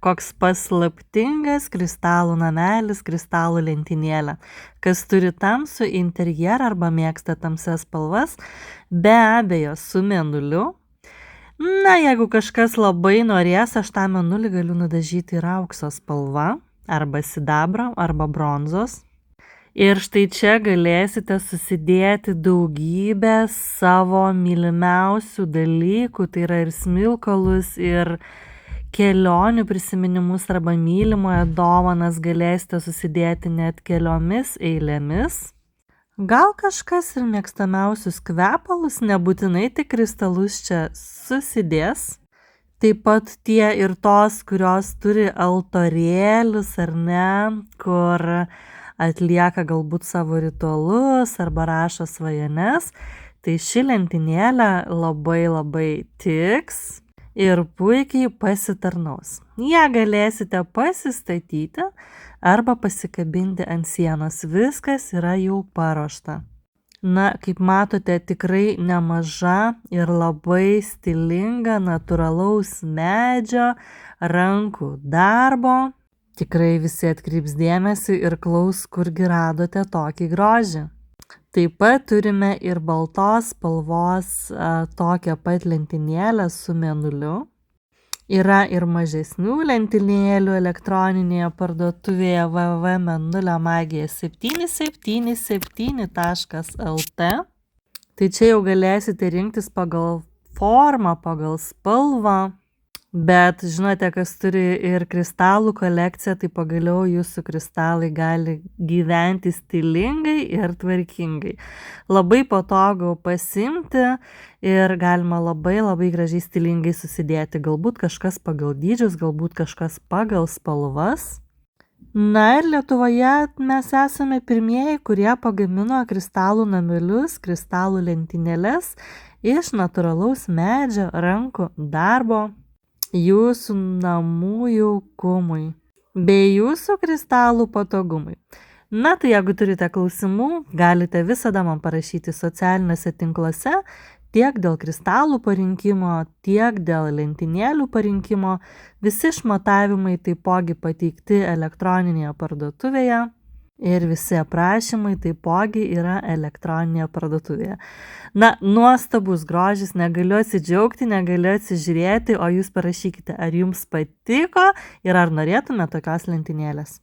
Koks paslaptingas kristalų namelis, kristalų lentynėlė. Kas turi tamsų interjerą arba mėgsta tamsias spalvas, be abejo su mėnuliu. Na, jeigu kažkas labai norės, aš tą mėnulį galiu nudažyti ir aukso spalva, arba sidabro, arba bronzos. Ir štai čia galėsite susidėti daugybę savo mylimiausių dalykų, tai yra ir smilkalus, ir kelionių prisiminimus arba mylimojo dovanas galėsite susidėti net keliomis eilėmis. Gal kažkas ir mėgstamiausius kvepalus, nebūtinai tik kristalus čia susidės. Taip pat tie ir tos, kurios turi altorėlius ar ne, kur atlieka galbūt savo ritualus arba rašo svajones, tai ši lentynėlė labai tiks ir puikiai pasitarnaus. Ją galėsite pasistatyti arba pasikabinti ant sienos. Viskas yra jau paruošta. Na, kaip matote, tikrai nemaža ir labai stilinga natūralaus medžio rankų darbo. Tikrai visi atkreips dėmesį ir klaus, kurgi radote tokį grožį. Taip pat turime ir baltos spalvos tokią pat lentynėlę su mėnuliu. Yra ir mažesnių lentynėlių elektroninėje parduotuvėje www.mėnulio-magija777.lt. Tai čia jau galėsite rinktis pagal formą, pagal spalvą. Bet žinote, kas turi ir kristalų kolekciją, tai pagaliau jūsų kristalai gali gyventi stilingai ir tvarkingai. Labai patogu pasiimti ir galima labai gražiai stilingai susidėti. Galbūt kažkas pagal dydžius, galbūt kažkas pagal spalvas. Na ir Lietuvoje mes esame pirmieji, kurie pagamino kristalų namelius, kristalų lentynėles iš natūralaus medžio rankų darbo. Jūsų namų jaukumui, bei jūsų kristalų patogumui. Na, tai jeigu turite klausimų, galite visada man parašyti socialiniuose tinkluose, tiek dėl kristalų parinkimo, tiek dėl lentynėlių parinkimo. Visi išmatavimai taipogi pateikti elektroninėje parduotuvėje. Ir visi aprašymai taipogi yra elektroninėje parduotuvėje. Na, nuostabus grožis, negaliu atsidžiaugti, negaliu atsižiūrėti, o jūs parašykite, ar jums patiko ir ar norėtume tokios lentynėlės.